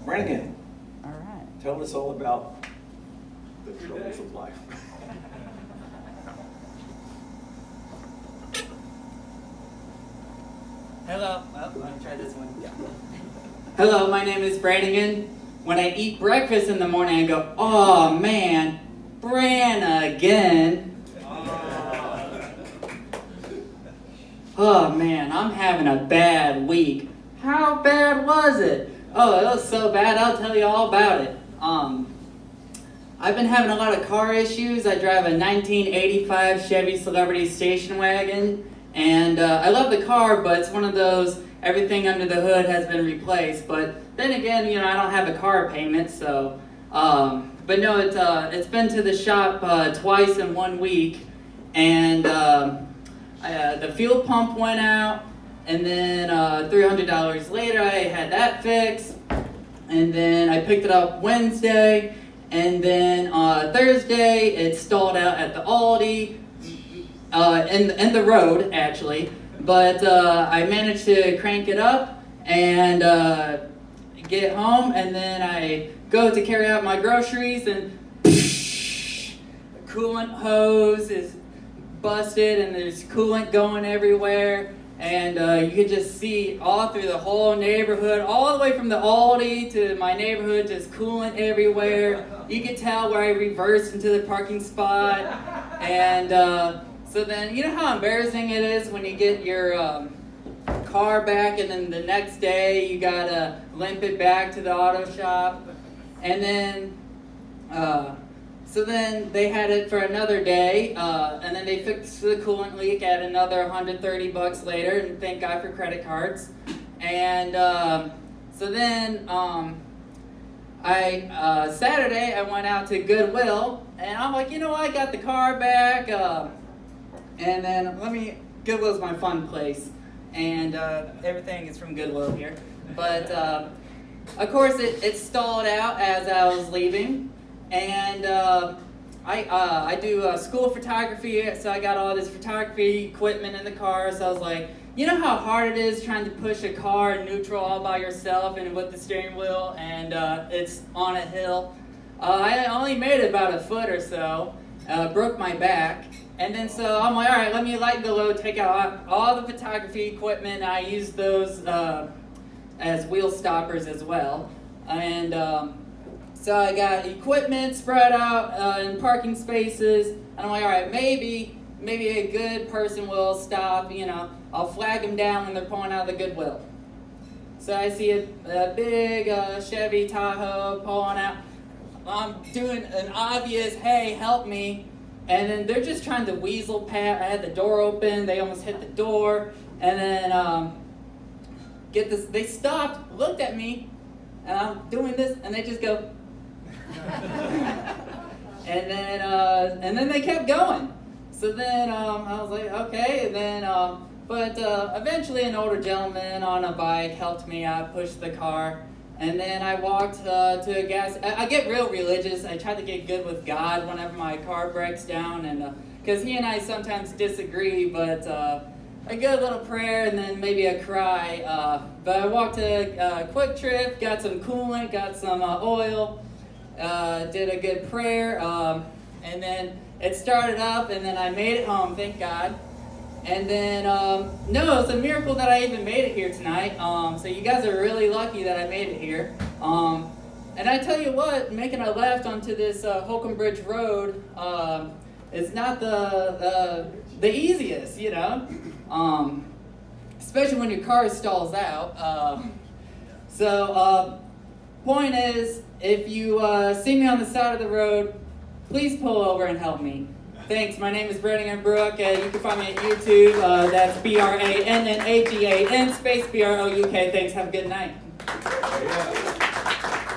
Brannagan, All right. tell us all about the troubles of life. Hello. Well, let me try this one. Yeah. Hello, my name is Brannagan. When I eat breakfast in the morning, I go, oh man, Brannagan. Oh man, I'm having a bad week. How bad was it? Oh, it was so bad, I'll tell you all about it. I've been having a lot of car issues. I drive a 1985 Chevy Celebrity station wagon, and I love the car, but it's one of those, everything under the hood has been replaced. But then again, I don't have a car payment, so, but no, it's been to the shop twice in 1 week, and the fuel pump went out, and then $300 later I had that fixed, and then I picked it up Wednesday, and then Thursday it stalled out at the Aldi, in the road actually, but I managed to crank it up and get home, and then I go to carry out my groceries, and the coolant hose is busted and there's coolant going everywhere, and you can just see all through the whole neighborhood, all the way from the Aldi to my neighborhood, just coolant everywhere. You can tell where I reversed into the parking spot, and so then you know how embarrassing it is when you get your car back, and then the next day you gotta limp it back to the auto shop, and then so then they had it for another day, and then they fixed the coolant leak at another $130 later, and thank God for credit cards. And so then Saturday I went out to Goodwill, and I'm like, I got the car back, and then Goodwill's my fun place, and everything is from Goodwill here. But of course it stalled out as I was leaving. And I do school photography, so I got all this photography equipment in the car, so I was like, how hard it is trying to push a car in neutral all by yourself and with the steering wheel, and it's on a hill. I only made it about a foot or so, broke my back, and then so I'm like, all right, let me lighten the load, take out all the photography equipment. I use those as wheel stoppers as well, and so I got equipment spread out in parking spaces, and I'm like, all right, maybe a good person will stop, I'll flag them down when they're pulling out of the Goodwill. So I see a big Chevy Tahoe pulling out. I'm doing an obvious, hey, help me, and then they're just trying to weasel past. I had the door open, they almost hit the door, and then get this, they stopped, looked at me, and I'm doing this, and they just go, and then they kept going. So then I was like, okay, and then but eventually an older gentleman on a bike helped me out, pushed the car, and then I walked to a gas. I get real religious. I try to get good with God whenever my car breaks down, and because he and I sometimes disagree, but a good little prayer and then maybe a cry. But I walked to Quick Trip, got some coolant, got some oil. Did a good prayer, and then it started up, and then I made it home, thank God. And then, no, it's a miracle that I even made it here tonight, so you guys are really lucky that I made it here. And I tell you what, making a left onto this Holcomb Bridge Road is not the easiest, especially when your car stalls out. Point is, if you see me on the side of the road, please pull over and help me. Thanks. My name is Brannagan Brouk. You can find me on YouTube. That's Brannagan space Brouk. Thanks. Have a good night. Yeah.